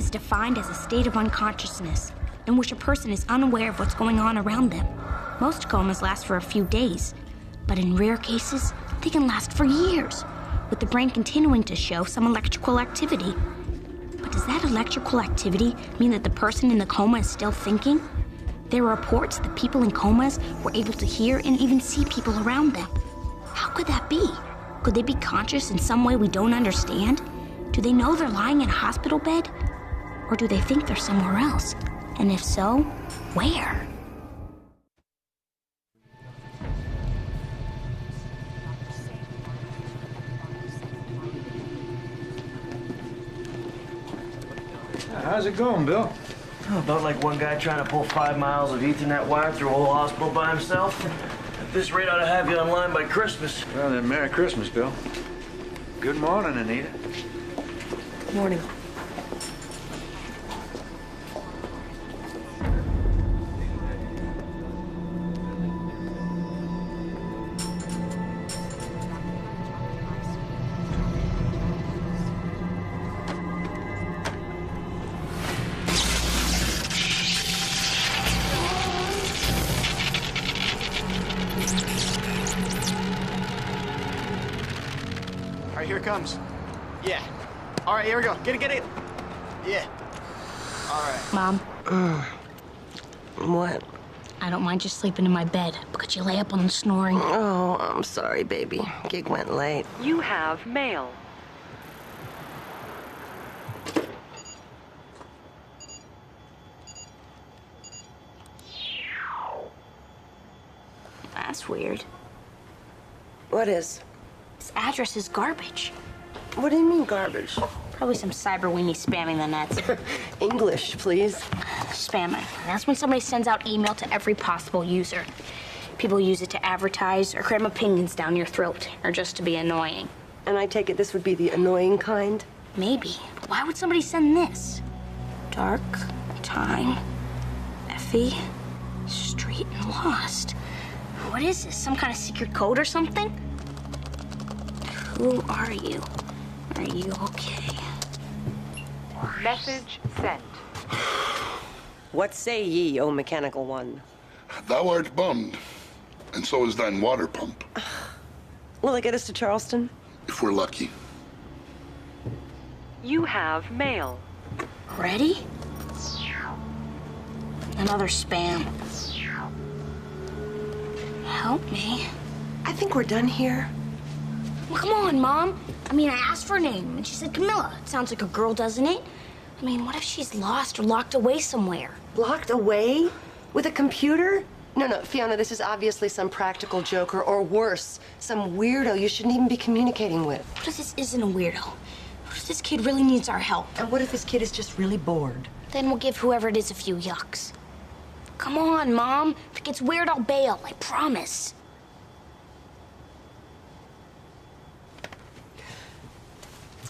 is defined as a state of unconsciousness in which a person is unaware of what's going on around them. Most comas last for a few days, but in rare cases, they can last for years, with the brain continuing to show some electrical activity. But does that electrical activity mean that the person in the coma is still thinking? There are reports that people in comas were able to hear and even see people around them. How could that be? Could they be conscious in some way we don't understand? Do they know they're lying in a hospital bed? Or do they think they're somewhere else? And if so, where? How's it going, Bill? About like one guy trying to pull 5 miles of Ethernet wire through a whole hospital by himself. At this rate, ought to have you online by Christmas. Well, then, Merry Christmas, Bill. Good morning, Anita. Morning. All right, here it comes. Yeah. All right, here we go. Get it. Yeah. All right. Mom, What? I don't mind just sleeping in my bed, but could you lay up on the snoring? Oh, I'm sorry, baby. Gig went late. You have mail. That's weird. What is? This address is garbage. What do you mean garbage? Probably some cyber weenie spamming the nets. English, please. Spamming. That's when somebody sends out email to every possible user. People use it to advertise or cram opinions down your throat, or just to be annoying. And I take it this would be the annoying kind? Maybe. Why would somebody send this? Dark, time, Effie, street, and lost. What is this? Some kind of secret code or something? Who are you? Are you okay? Message sent. What say ye, O mechanical one? Thou art bummed, and so is thine water pump, Will it get us to Charleston? if we're lucky. You have mail. Ready? Another spam. Help me. I think we're done here. Well, come on, Mom. I mean, I asked for her name, and she said Camilla. It sounds like a girl, doesn't it? I mean, what if she's lost or locked away somewhere? Locked away? With a computer? No, Fiona, this is obviously some practical joker, or worse, some weirdo you shouldn't even be communicating with. What if this isn't a weirdo? What if this kid really needs our help? And what if this kid is just really bored? Then we'll give whoever it is a few yucks. Come on, Mom. If it gets weird, I'll bail. I promise.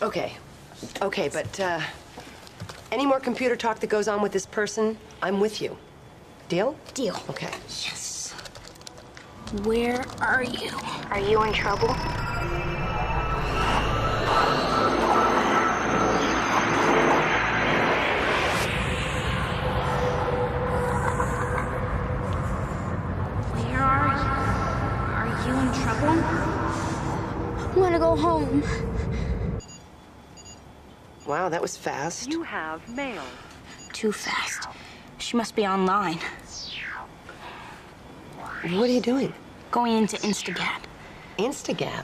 Okay, but any more computer talk that goes on with this person, I'm with you. Deal? Deal. Okay. Yes. Where are you? Are you in trouble? Where are you? Are you in trouble? I want to go home. Wow, that was fast. You have mail. Too fast. She must be online. What are you doing? Going into Instagab. Instagab?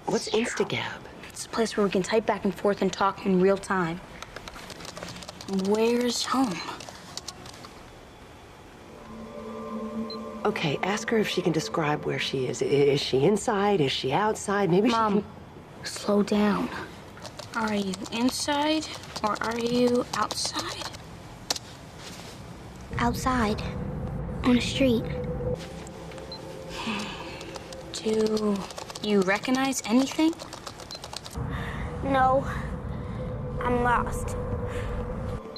What's Instagab? It's a place where we can type back and forth and talk in real time. Where's home? Okay, ask her if she can describe where she is. Is she inside? Is she outside? Maybe Mom, she can... slow down. Are you inside or are you outside? Outside. On the street. Do you recognize anything? No. I'm lost.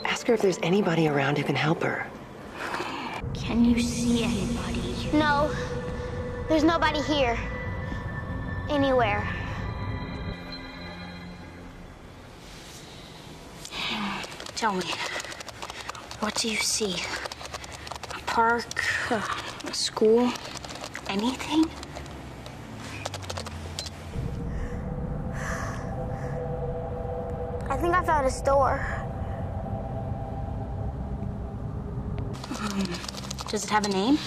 Ask her if there's anybody around who can help her. Can you see anybody? No. There's nobody here. Anywhere. Tell me, what do you see? A park? A school? Anything? I think I found a store. Does it have a name?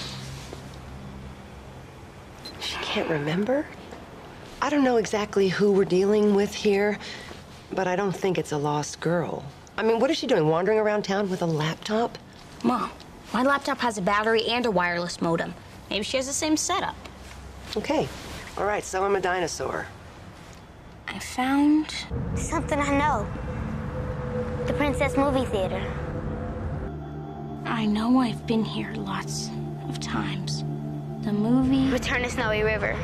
She can't remember? I don't know exactly who we're dealing with here, but I don't think it's a lost girl. I mean, what is she doing, wandering around town with a laptop? Mom, my laptop has a battery and a wireless modem. Maybe she has the same setup. Okay. All right, so I'm a dinosaur. I found... Something I know. The Princess Movie Theater. I know I've been here lots of times. The movie... Return to Snowy River.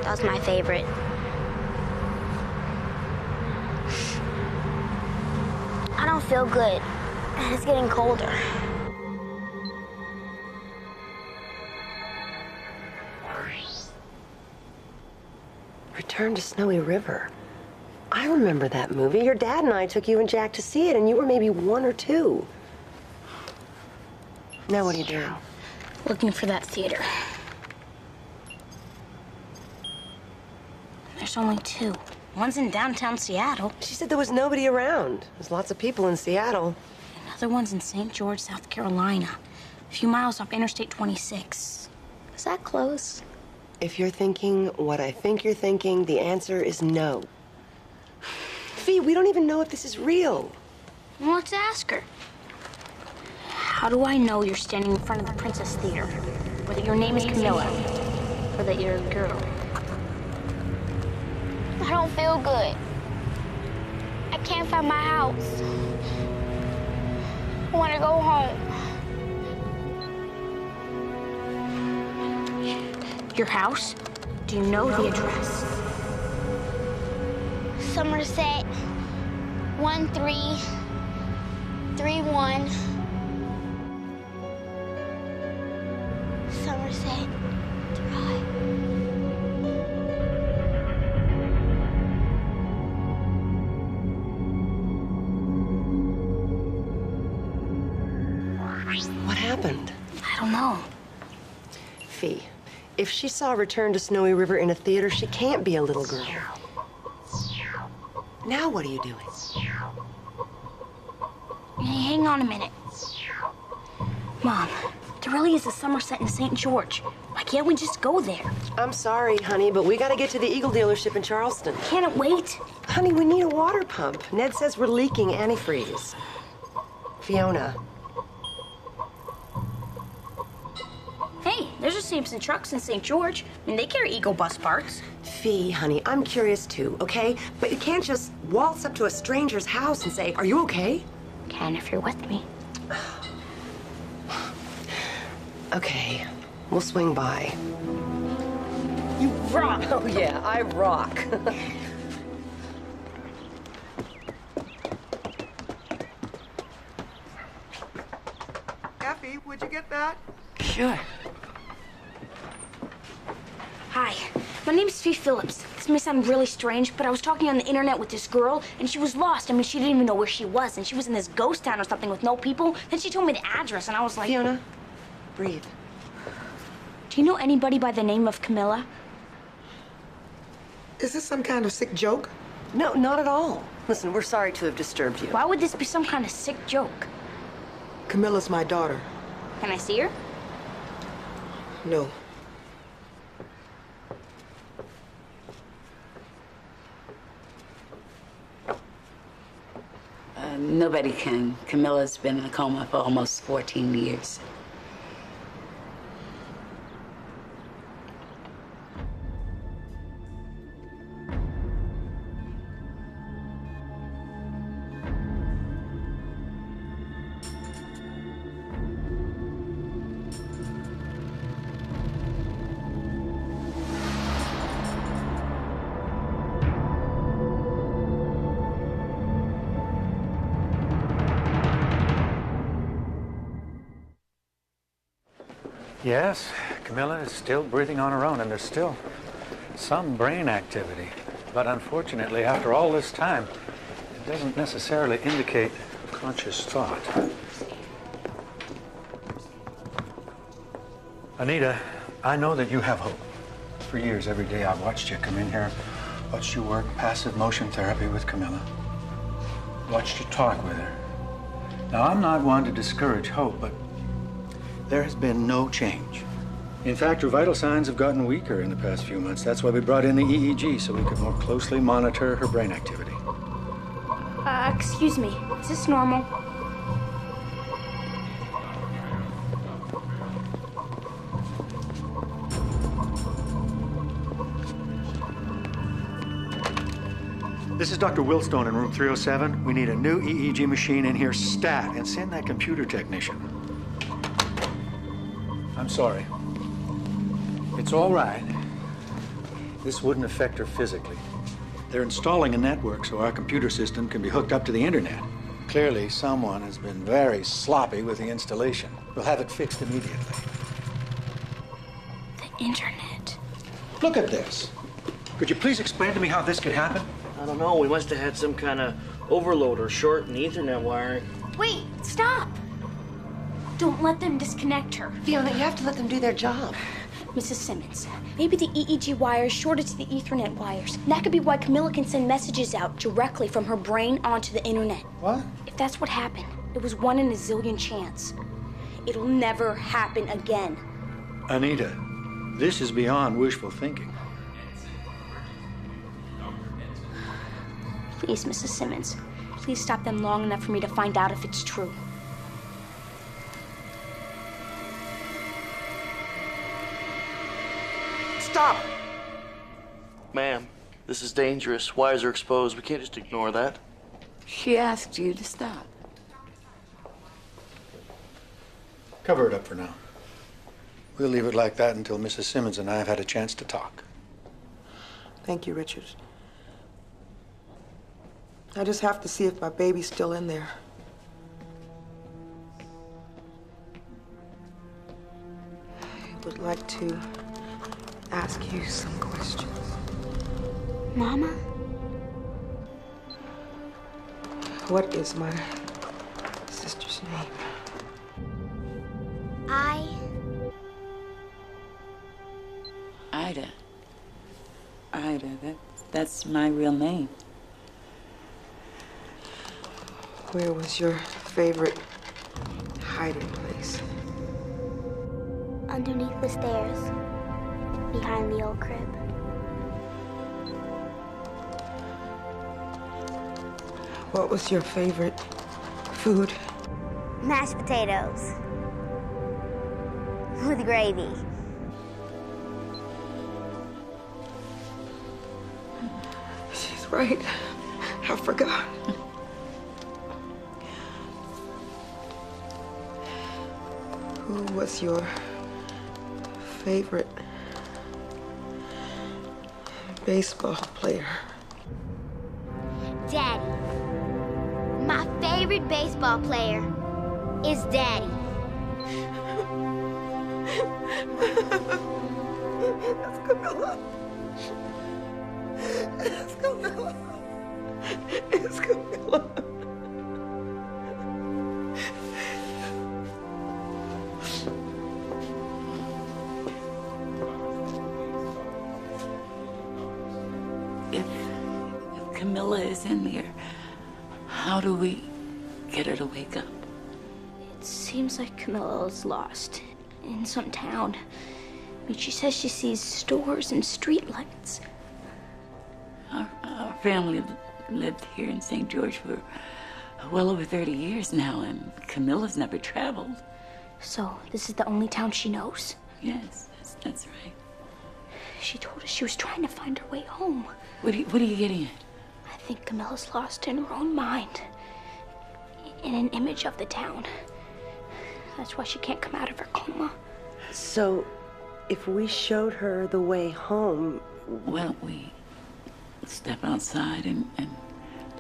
That was my favorite. I don't feel good, and it's getting colder. Return to Snowy River. I remember that movie. Your dad and I took you and Jack to see it, and you were maybe 1 or 2. Now what are you doing? Looking for that theater. There's only 2. One's in downtown Seattle. She said there was nobody around. There's lots of people in Seattle. Another one's in St. George, South Carolina. A few miles off Interstate 26. Is that close? If you're thinking what I think you're thinking, the answer is no. Fee, we don't even know if this is real. Well, let's ask her. How do I know you're standing in front of the Princess Theater? Or that your name is Camilla? Or that you're a girl? I don't feel good. I can't find my house. I want to go home. Your house? Do you know the address? Somerset 1331 Somerset Drive. What happened? I don't know. Fee, if she saw Return to Snowy River in a theater, she can't be a little girl. Now what are you doing? Hey, hang on a minute. Mom, there really is a Somerset in St. George. Why can't we just go there? I'm sorry, honey, but we gotta get to the Eagle dealership in Charleston. Can't it wait? Honey, we need a water pump. Ned says we're leaking antifreeze. Fiona. Hey, there's a Sampson Trucks in St. George. I mean, they carry Eagle bus parts. Fee, honey, I'm curious too, okay? But you can't just waltz up to a stranger's house and say, "Are you okay?" Can if you're with me. Okay, we'll swing by. You rock! Oh yeah, I rock. Effie, would you get that? Sure. Hi, my name's Fee Phillips. This may sound really strange, but I was talking on the internet with this girl, and she was lost. I mean, she didn't even know where she was, and she was in this ghost town or something with no people. Then she told me the address, and I was like... Fiona, breathe. Do you know anybody by the name of Camilla? Is this some kind of sick joke? No, not at all. Listen, we're sorry to have disturbed you. Why would this be some kind of sick joke? Camilla's my daughter. Can I see her? No. Nobody can. Camilla's been in a coma for almost 14 years. Yes, Camilla is still breathing on her own, and there's still some brain activity. But unfortunately, after all this time, it doesn't necessarily indicate conscious thought. Anita, I know that you have hope. For years, every day, I've watched you come in here, watched you work passive motion therapy with Camilla, watched you talk with her. Now, I'm not one to discourage hope, but there has been no change. In fact, her vital signs have gotten weaker in the past few months. That's why we brought in the EEG, so we could more closely monitor her brain activity. Excuse me, is this normal? This is Dr. Wilstone in room 307. We need a new EEG machine in here stat, and send that computer technician. I'm sorry. It's all right. This wouldn't affect her physically. They're installing a network so our computer system can be hooked up to the internet. Clearly, someone has been very sloppy with the installation. We'll have it fixed immediately. The internet. Look at this. Could you please explain to me how this could happen? I don't know. We must have had some kind of overload or short in the Ethernet wiring. Wait, stop! Don't let them disconnect her. Fiona, you have to let them do their job. Mrs. Simmons, maybe the EEG wire is shorted to the Ethernet wires. And that could be why Camilla can send messages out directly from her brain onto the internet. What? If that's what happened, it was 1 in a zillion chance. It'll never happen again. Anita, this is beyond wishful thinking. Please, Mrs. Simmons, please stop them long enough for me to find out if it's true. Stop! Ma'am, this is dangerous. Wires are exposed. We can't just ignore that. She asked you to stop. Cover it up for now. We'll leave it like that until Mrs. Simmons and I have had a chance to talk. Thank you, Richard. I just have to see if my baby's still in there. I would like to ask you some questions. Mama? What is my sister's name? Ida. Ida, that's my real name. Where was your favorite hiding place? Underneath the stairs, behind the old crib. What was your favorite food? Mashed potatoes. With gravy. She's right. I forgot. Who was your favorite baseball player? Daddy. My favorite baseball player is Daddy. It's Camilla. It's Camilla. It's Camilla. If Camilla is in there, how do we get her to wake up? It seems like Camilla is lost in some town. I mean, she says she sees stores and streetlights. Our family lived here in St. George for well over 30 years now, and Camilla's never traveled. So this is the only town she knows? Yes, that's right. She told us she was trying to find her way home. What are you getting at? I think Camilla's lost in her own mind. In an image of the town. That's why she can't come out of her coma. So, if we showed her the way home... Why don't we step outside and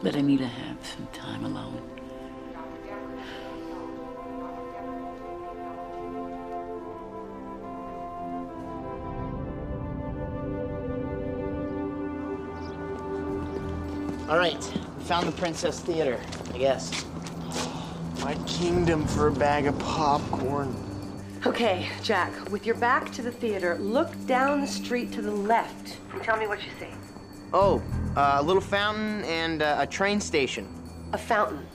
let Anita have some time alone? All right, we found the Princess Theater, I guess. My kingdom for a bag of popcorn. Okay, Jack, with your back to the theater, look down the street to the left. And tell me what you see. Oh, a little fountain and a train station. A fountain.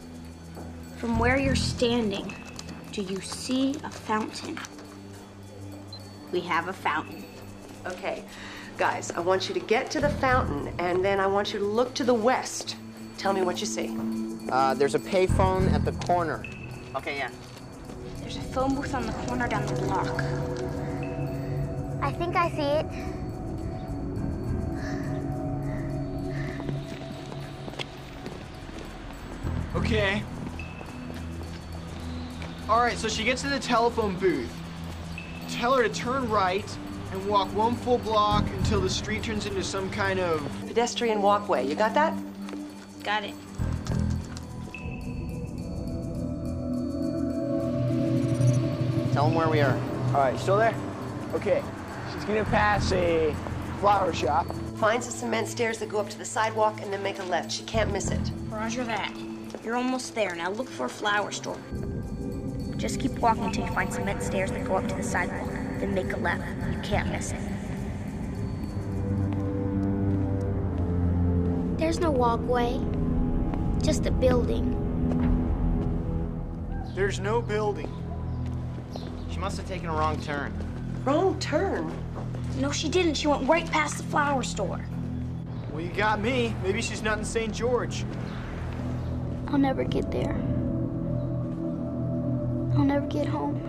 From where you're standing, do you see a fountain? We have a fountain. Okay, guys, I want you to get to the fountain, and then I want you to look to the west. Tell me what you see. There's a payphone at the corner. Okay, yeah. There's a phone booth on the corner down the block. I think I see it. Okay. All right, so she gets to the telephone booth. Tell her to turn right and walk 1 full block until the street turns into some kind of... Pedestrian walkway. You got that? Got it. Tell them where we are. All right, still there? Okay. She's gonna pass a flower shop. Finds the cement stairs that go up to the sidewalk and then make a left. She can't miss it. Roger that. You're almost there. Now look for a flower store. Just keep walking until you find cement stairs that go up to the sidewalk. Then make a left. You can't miss it. There's no walkway, just a building. There's no building. She must have taken a wrong turn. Wrong turn? No, she didn't. She went right past the flower store. Well, you got me. Maybe she's not in St. George. I'll never get there. I'll never get home.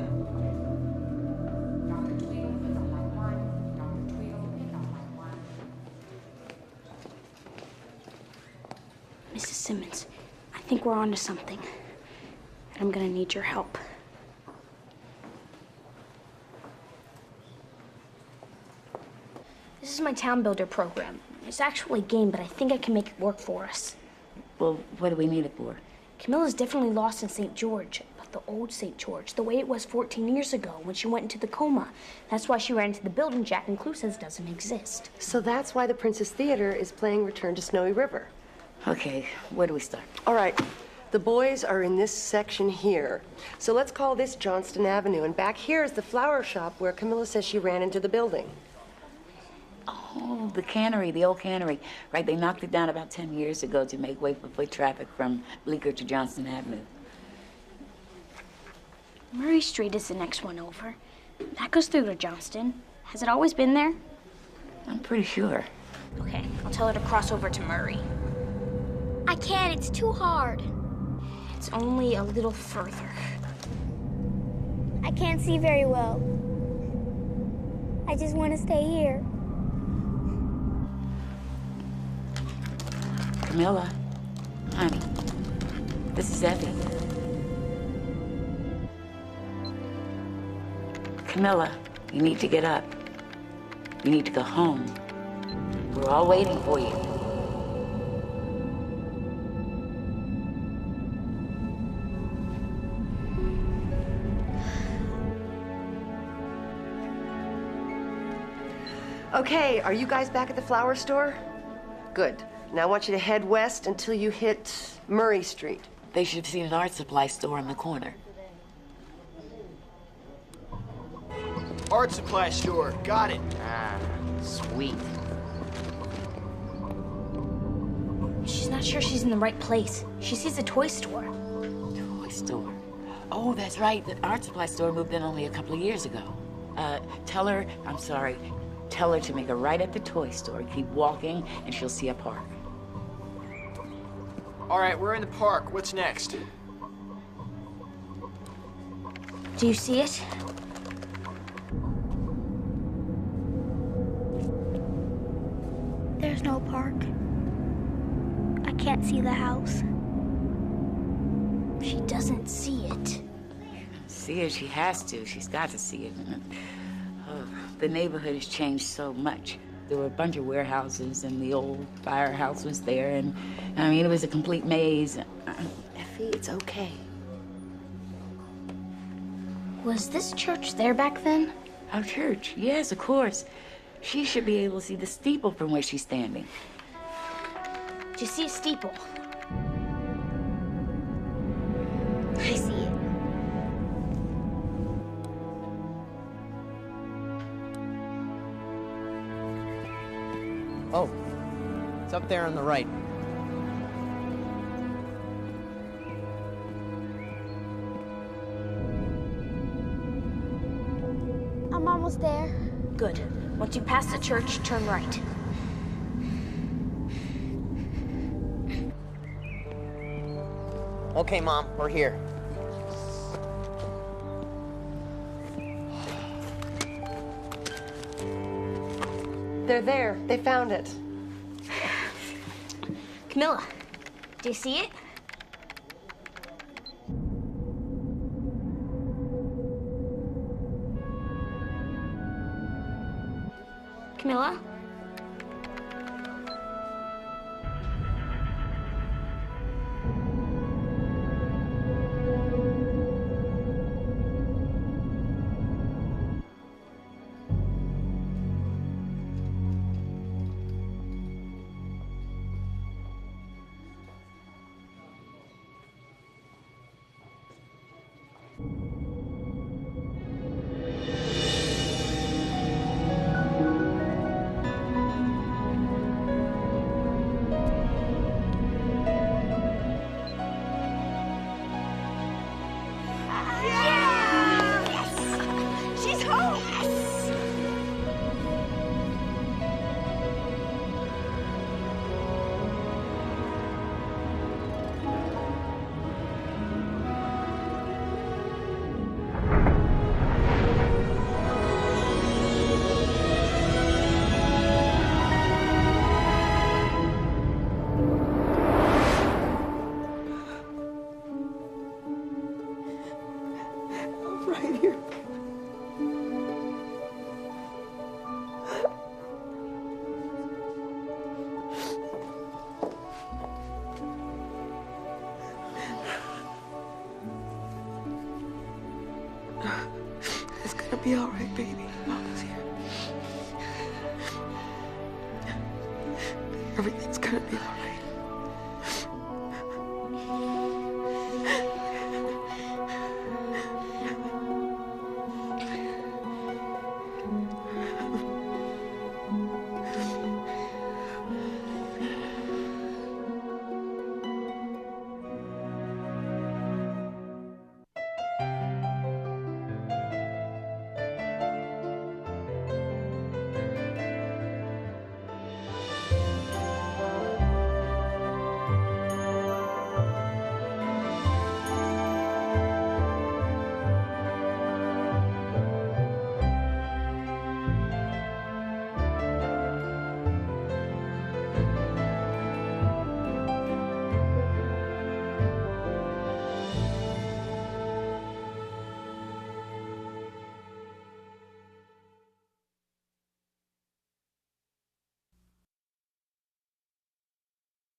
Mrs. Simmons, I think we're onto something. And I'm gonna need your help. This is my town builder program. It's actually a game, but I think I can make it work for us. Well, what do we need it for? Camilla's definitely lost in St. George, but the old St. George, the way it was 14 years ago when she went into the coma. That's why she ran into the building Jack and Clue says doesn't exist. So that's why the Princess Theater is playing Return to Snowy River. Okay, where do we start? All right, the boys are in this section here. So let's call this Johnston Avenue, and back here is the flower shop where Camilla says she ran into the building. Oh, the cannery, the old cannery. Right, they knocked it down about 10 years ago to make way for foot traffic from Bleecker to Johnston Avenue. Murray Street is the next one over. That goes through to Johnston. Has it always been there? I'm pretty sure. Okay, I'll tell her to cross over to Murray. I can't, it's too hard. It's only a little further. I can't see very well. I just want to stay here. Camilla, honey, this is Effie. Camilla, you need to get up. You need to go home. We're all waiting for you. Okay, are you guys back at the flower store? Good. Now I want you to head west until you hit Murray Street. They should have seen an art supply store on the corner. Art supply store. Got it. Ah, sweet. She's not sure she's in the right place. She sees a toy store. Toy store. Oh, that's right. The art supply store moved in only a couple of years ago. Tell her to make a right at the toy store. Keep walking, and she'll see a park. All right, we're in the park. What's next? Do you see it? There's no park. I can't see the house. She doesn't see it. See it, she has to. She's got to see it. The neighborhood has changed so much. There were a bunch of warehouses, and the old firehouse was there, and I mean, it was a complete maze. Effie, it's okay. Was this church there back then? Our church? Yes, of course. She should be able to see the steeple from where she's standing. Do you see a steeple? I see Oh, it's up there on the right. I'm almost there. Good. Once you pass the church, turn right. Okay, Mom, we're here. They're there. They found it. Camilla, do you see it? Camilla? She's home! Right here. It's gonna be all right, baby. Mama's here. Everything's gonna be all right.